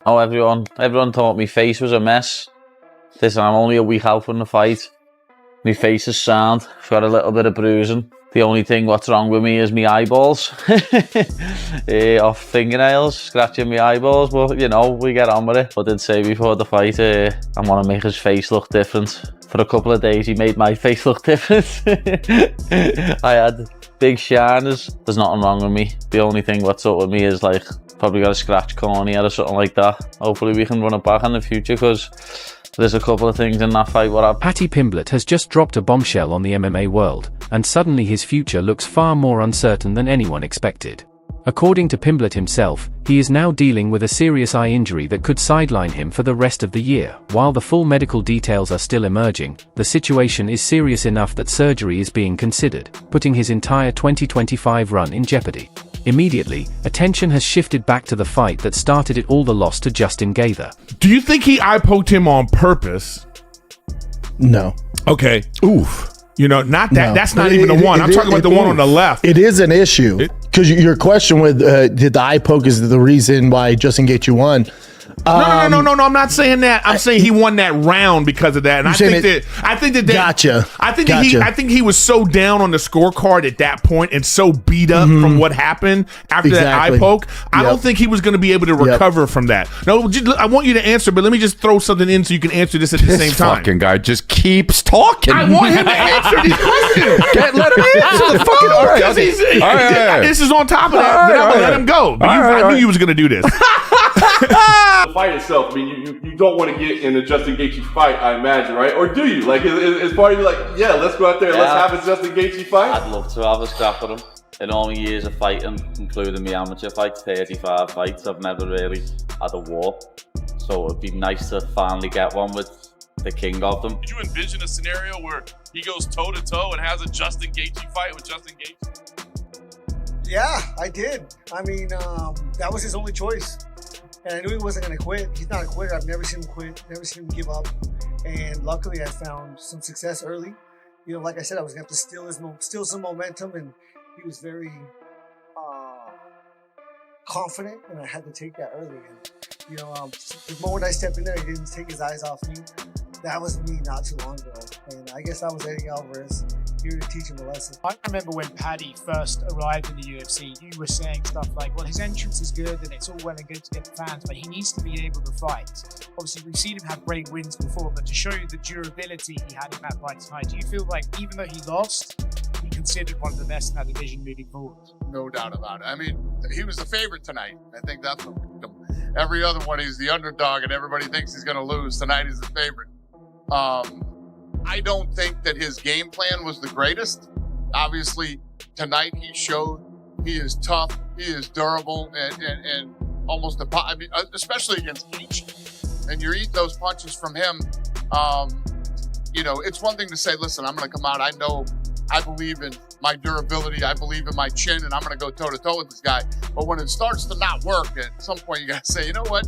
Oh, everyone thought my face was a mess. Listen, I'm only a week out from the fight. My face is sound. I've got a little bit of bruising. The only thing what's wrong with me is my eyeballs. Off fingernails, scratching my eyeballs, but you know, we get on with it. I did say before the fight, I want to make his face look different. For a couple of days, he made my face look different. I had big shiners. There's nothing wrong with me. The only thing what's up with me is like, probably got a scratch cornea or something like that. Hopefully we can run it back in the future, because there's a couple of things in that fight what I... Paddy Pimblett has just dropped a bombshell on the MMA world, and suddenly his future looks far more uncertain than anyone expected. According to Pimblett himself, he is now dealing with a serious eye injury that could sideline him for the rest of the year. While the full medical details are still emerging, the situation is serious enough that surgery is being considered, putting his entire 2025 run in jeopardy. Immediately, attention has shifted back to the fight that started it all, the loss to Justin Gaethje. Do you think he eye-poked him on purpose? No. Okay. Oof. You know, not that. No. That's not even the one. I'm talking about the one on the left. It is an issue. Because your question with did the eye poke is the reason why Justin Gaethje won. No. I'm not saying that. I'm saying he won that round because of that. And I think that gotcha. I think he was so down on the scorecard at that point and so beat up from what happened after that eye poke. I don't think he was going to be able to recover from that. No, I want you to answer, but let me just throw something in so you can answer this at the same time. Fucking guy just keeps talking. I want him to answer these questions. Let him answer the fucking. All right. This is on top of that. Then I'm gonna let him go. But I knew you was gonna do this. The fight itself, I mean, you don't want to get in a Justin Gaethje fight, I imagine, right? Or do you? Like, is part of you like, yeah, let's go out there and let's have a Justin Gaethje fight? I'd love to have a scrap with him. In all my years of fighting, including my amateur fights, 35 fights, I've never really had a war. So it'd be nice to finally get one with the king of them. Did you envision a scenario where he goes toe-to-toe and has a Justin Gaethje fight with Justin Gaethje? Yeah, I did. I mean, that was his only choice. And I knew he wasn't going to quit. He's not a quitter. I've never seen him quit, never seen him give up. And luckily, I found some success early. You know, like I said, I was going to have to steal some momentum, and he was very confident, and I had to take that early. And, you know, the moment I stepped in there, he didn't take his eyes off me. That was me not too long ago. And I guess that was Eddie Alvarez here to teach him a lesson. I remember when Paddy first arrived in the UFC, you were saying stuff like, well, his entrance is good and it's all well and good to get the fans, but he needs to be able to fight. Obviously, we've seen him have great wins before, but to show you the durability he had in that fight tonight, do you feel like even though he lost, he considered one of the best in that division moving forward? No doubt about it. I mean, he was the favorite tonight. I think that's what every other one, he's the underdog and everybody thinks he's going to lose. Tonight he's the favorite. I don't think that his game plan was the greatest. Obviously, tonight he showed he is tough, he is durable, and almost I mean, especially against Gaethje. And you eat those punches from him. You know, it's one thing to say, listen, I'm going to come out. I believe in my durability. I believe in my chin, and I'm going to go toe-to-toe with this guy. But when it starts to not work, at some point you got to say, you know what?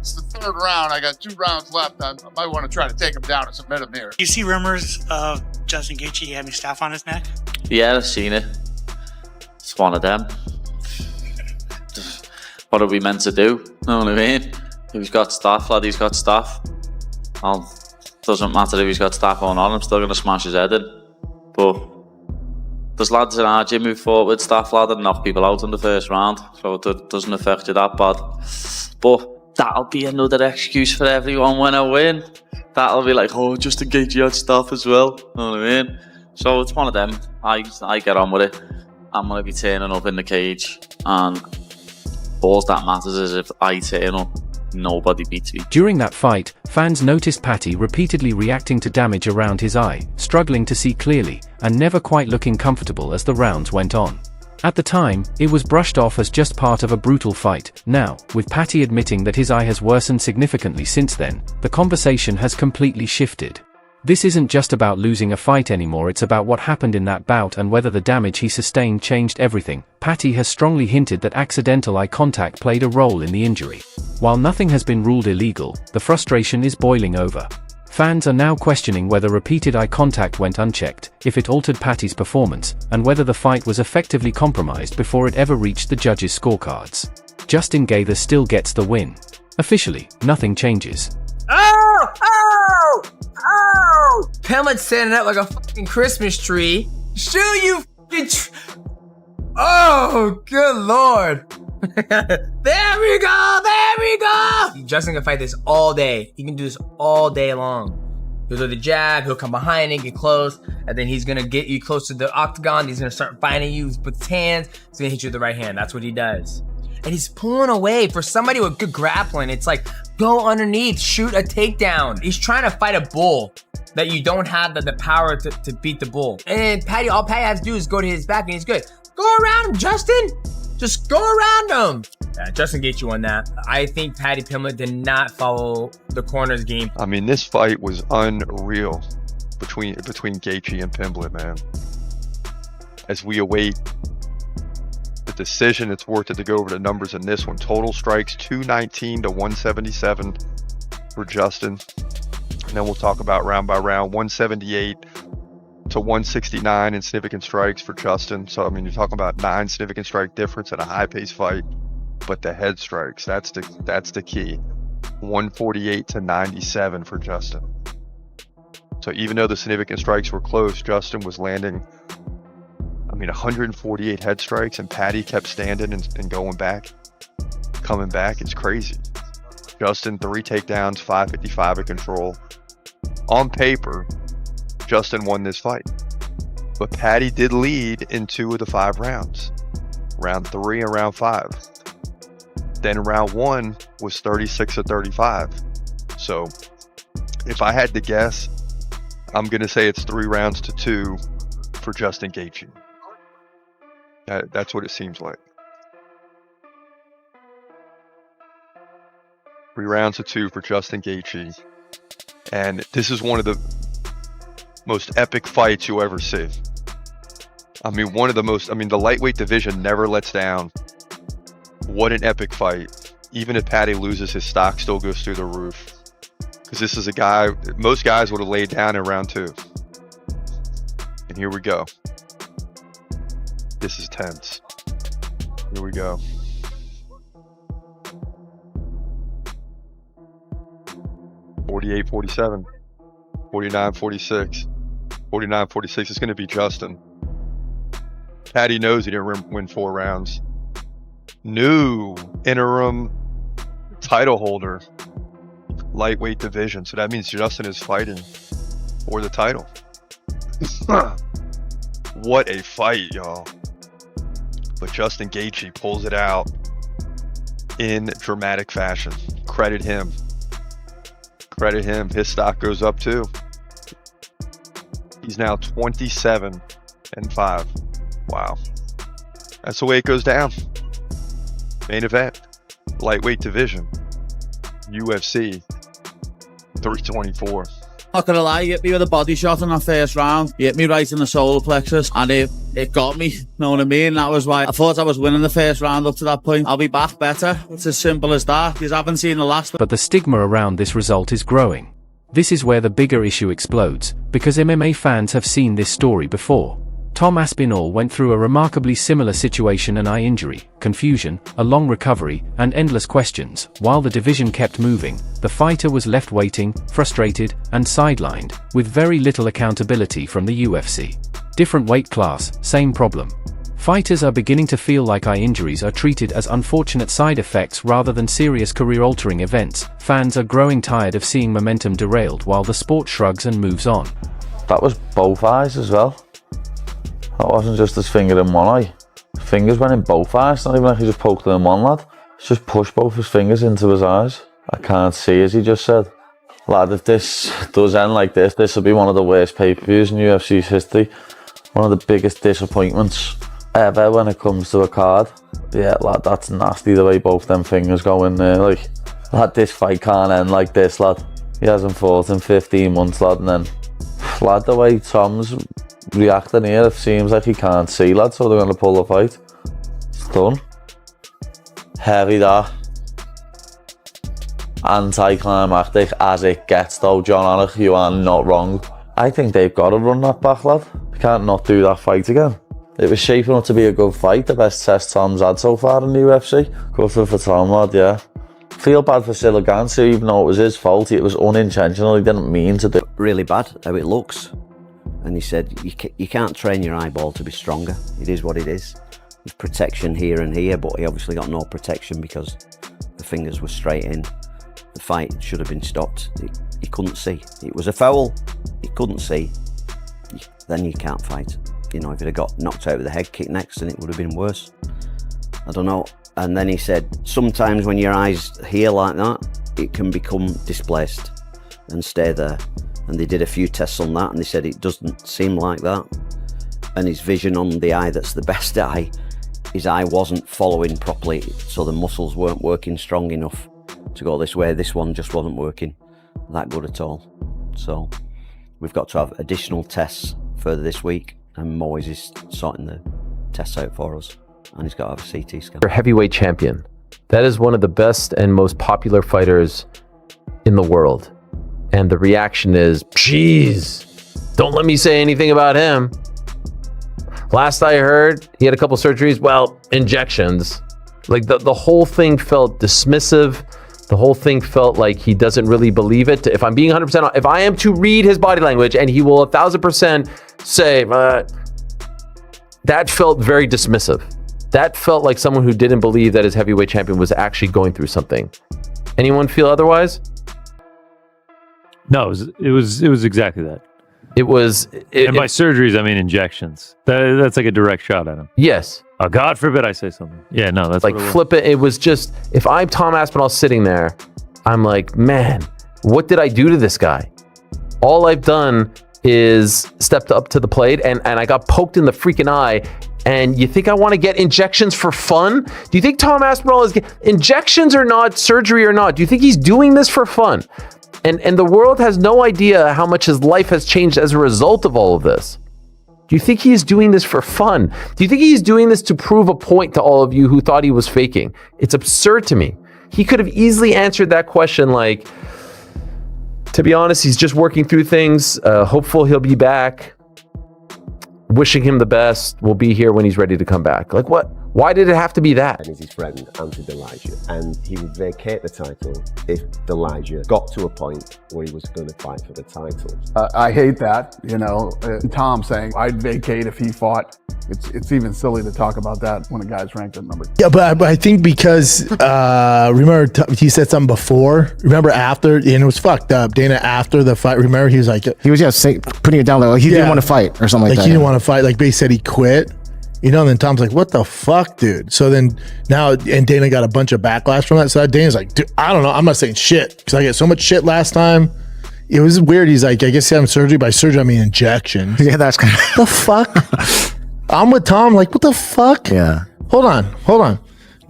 It's the third round. I got 2 rounds left. I might want to try to take him down and submit him here. You see rumors of Justin Gaethje having staph on his neck? Yeah, I've seen it. It's one of them. What are we meant to do? You know what I mean? If he's got staph, lad, he's got staph. Well, doesn't matter if he's got staph or not, I'm still going to smash his head in. But there's lads in our gym who fought with staph, lad, and knock people out in the first round. So it doesn't affect you that bad. But that'll be another excuse for everyone when I win. That'll be like, oh, Justin Gaethje had staph as well. You know what I mean? So it's one of them. I get on with it. I'm going to be turning up in the cage, and all that matters is if I turn up, nobody beats me. During that fight, fans noticed Paddy repeatedly reacting to damage around his eye, struggling to see clearly, and never quite looking comfortable as the rounds went on. At the time, it was brushed off as just part of a brutal fight. Now, with Paddy admitting that his eye has worsened significantly since then, the conversation has completely shifted. This isn't just about losing a fight anymore, it's about what happened in that bout and whether the damage he sustained changed everything. Paddy has strongly hinted that accidental eye contact played a role in the injury. While nothing has been ruled illegal, the frustration is boiling over. Fans are now questioning whether repeated eye contact went unchecked, if it altered Paddy's performance, and whether the fight was effectively compromised before it ever reached the judges' scorecards. Justin Gaethje still gets the win. Officially, nothing changes. Oh! Pimblett standing up like a fucking Christmas tree. Shoot, you fucking oh, good lord. There we go! Justin can fight this all day. He can do this all day long. He'll do the jab, he'll come behind it, get close, and then he's gonna get you close to the octagon. He's gonna start fighting you with his hands. He's gonna hit you with the right hand. That's what he does. And he's pulling away. For somebody with good grappling, it's like, go underneath, shoot a takedown. He's trying to fight a bull that you don't have the power to beat the bull. And Paddy, all Paddy has to do is go to his back and he's good. Go around him, Justin. Just go around him. Justin Gaethje won that. I think Paddy Pimblett did not follow the corner's game. I mean, this fight was unreal between Gaethje and Pimblett, man. As we await the decision, it's worth it to go over the numbers in this one. Total strikes 219 to 177 for Justin. And then we'll talk about round by round. 178 to 169 in significant strikes for Justin. So, I mean, you're talking about 9 significant strike difference in a high-paced fight. But the head strikes, that's the key. 148 to 97 for Justin. So even though the significant strikes were close, Justin was landing, 148 head strikes, and Paddy kept standing and going back, coming back. It's crazy. Justin, 3 takedowns, 555 of control. On paper, Justin won this fight. But Paddy did lead in 2 of the 5 rounds. Round 3 and round 5. Then round 1 was 36 to 35. So if I had to guess, I'm going to say it's 3 rounds to 2 for Justin Gaethje. That's what it seems like. 3 rounds to 2 for Justin Gaethje. And this is one of the most epic fights you'll ever see. The lightweight division never lets down. What an epic fight. Even if Paddy loses, his stock still goes through the roof. Because this is a guy, most guys would have laid down in round 2. And here we go. This is tense. Here we go. (48-47), 49-46, 49-46. It's going to be Justin. Paddy knows he didn't win 4 rounds. New interim title holder, lightweight division. So that means Justin is fighting for the title. What a fight, y'all. But Justin Gaethje pulls it out in dramatic fashion. Credit him. Credit him. His stock goes up too. He's now 27-5. Wow. That's the way it goes down. Main event. Lightweight division. UFC 324. Not gonna lie, you hit me with a body shot in that first round. You hit me right in the solar plexus, and it got me. Know what I mean? That was why I thought I was winning the first round up to that point. I'll be back better. It's as simple as that. You haven't seen the last. But the stigma around this result is growing. This is where the bigger issue explodes, because MMA fans have seen this story before. Tom Aspinall went through a remarkably similar situation: an eye injury, confusion, a long recovery, and endless questions. While the division kept moving, the fighter was left waiting, frustrated, and sidelined, with very little accountability from the UFC. Different weight class, same problem. Fighters are beginning to feel like eye injuries are treated as unfortunate side effects rather than serious career-altering events. Fans are growing tired of seeing momentum derailed while the sport shrugs and moves on. That was both eyes as well. That wasn't just his finger in one eye. His fingers went in both eyes. It's not even like he just poked them in one, lad. He just pushed both his fingers into his eyes. I can't see, as he just said. Lad, if this does end like this will be one of the worst pay-per-views in UFC's history. One of the biggest disappointments ever when it comes to a card. Yeah, lad, that's nasty the way both them fingers go in there. Like, lad, this fight can't end like this, lad. He hasn't fought in 15 months, lad, and then, lad, the way Tom's reacting here, it seems like he can't see, lad, so they're going to pull the fight. It's done. Heavy that. Anticlimactic as it gets though, John Anik, you are not wrong. I think they've got to run that back, lad. They can't not do that fight again. It was shaping up to be a good fight, the best test Tom's had so far in the UFC. Good for Tom, lad, yeah. Feel bad for Siligansu, even though it was his fault. It was unintentional. He didn't mean to do. Really bad how it looks. And he said, you can't train your eyeball to be stronger. It is what it is. There's protection here and here, but he obviously got no protection because the fingers were straight in. The fight should have been stopped. He couldn't see. It was a foul. He couldn't see. Then you can't fight. You know, if he'd have got knocked out with a head kick next, then it would have been worse. I don't know. And then he said, sometimes when your eyes here like that, it can become displaced and stay there. And they did a few tests on that, and they said it doesn't seem like that. And his vision on the eye that's the best eye, his eye wasn't following properly, so the muscles weren't working strong enough to go this way. This one just wasn't working that good at all. So we've got to have additional tests further this week, and Moyes is sorting the tests out for us. And he's got to have a CT scan. Your heavyweight champion. That is one of the best and most popular fighters in the world. And the reaction is, jeez, don't let me say anything about him. Last I heard, he had a couple surgeries. Well, injections. Like the whole thing felt dismissive. The whole thing felt like he doesn't really believe it. If I'm being 100%, if I am to read his body language, and he will 1,000% say, that felt very dismissive. That felt like someone who didn't believe that his heavyweight champion was actually going through something. Anyone feel otherwise? No, it was exactly that. And by surgeries, I mean injections. That's like a direct shot at him. Yes. Oh, God forbid I say something. Yeah, no, that's like flip it. It was just, if I'm Tom Aspinall sitting there, I'm like, man, what did I do to this guy? All I've done is stepped up to the plate, and I got poked in the freaking eye. And you think I want to get injections for fun? Do you think Tom Aspinall is injections or not, surgery or not? Do you think he's doing this for fun? And the world has no idea how much his life has changed as a result of all of this. Do you think he is doing this for fun? Do you think he's doing this to prove a point to all of you who thought he was faking? It's absurd to me. He could have easily answered that question like, to be honest, he's just working through things. Hopeful he'll be back. Wishing him the best. We'll be here when he's ready to come back. Like what? Why did it have to be that? And is his friend, Elijah, and he would vacate the title if Elijah got to a point where he was going to fight for the title. I hate that, Tom saying I'd vacate if he fought. It's even silly to talk about that when a guy's ranked at number 2. Yeah, but I think because remember he said something before. Remember after, and it was fucked up. Dana after the fight. Remember he was like putting it down like he didn't want to fight or something like that. He didn't want to fight. Like they said he quit. And then Tom's like, what the fuck, dude? So then now, and Dana got a bunch of backlash from that. So Dana's like, dude, I don't know. I'm not saying shit because I get so much shit last time. It was weird. He's like, I guess he had surgery. By surgery, I mean injections. Yeah, that's kind of the fuck. I'm with Tom. Like, what the fuck? Yeah. Hold on.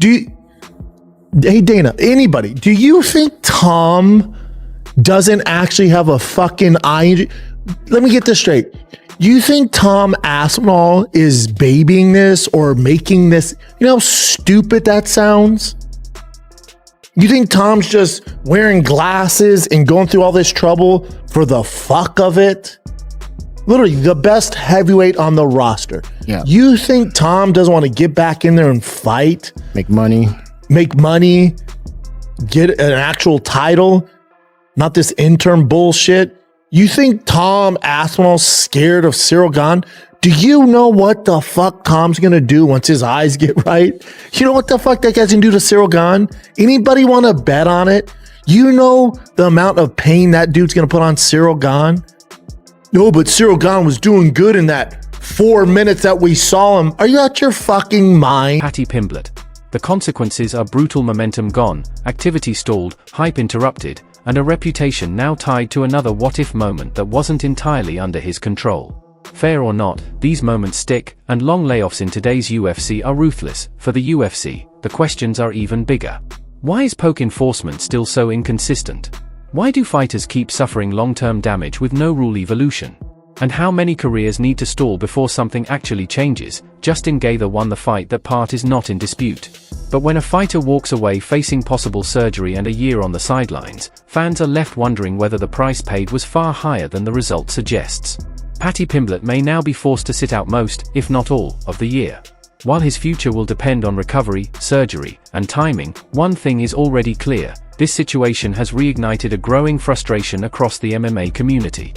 Hey, Dana, anybody, do you think Tom doesn't actually have a fucking eye injury? Let me get this straight. You think Tom Aspinall is babying this or making this? You know how stupid that sounds? You think Tom's just wearing glasses and going through all this trouble for the fuck of it? Literally the best heavyweight on the roster. Yeah. You think Tom doesn't want to get back in there and fight? Make money, get an actual title, not this interim bullshit. You think Tom Aspinall's scared of Cyril Gane? Do you know what the fuck Tom's gonna do once his eyes get right? You know what the fuck that guy's gonna do to Cyril Gane? Anybody want to bet on it? You know the amount of pain that dude's gonna put on Cyril Gane? No, but Cyril Gane was doing good in that 4 minutes that we saw him. Are you out your fucking mind? Paddy Pimblett. The consequences are brutal momentum gone, activity stalled, hype interrupted, and a reputation now tied to another what-if moment that wasn't entirely under his control. Fair or not, these moments stick, and long layoffs in today's UFC are ruthless. For the UFC, the questions are even bigger. Why is poke enforcement still so inconsistent? Why do fighters keep suffering long-term damage with no rule evolution? And how many careers need to stall before something actually changes? Justin Gaethje won the fight. That part is not in dispute. But when a fighter walks away facing possible surgery and a year on the sidelines, fans are left wondering whether the price paid was far higher than the result suggests. Paddy Pimblett may now be forced to sit out most, if not all, of the year. While his future will depend on recovery, surgery, and timing, one thing is already clear: this situation has reignited a growing frustration across the MMA community.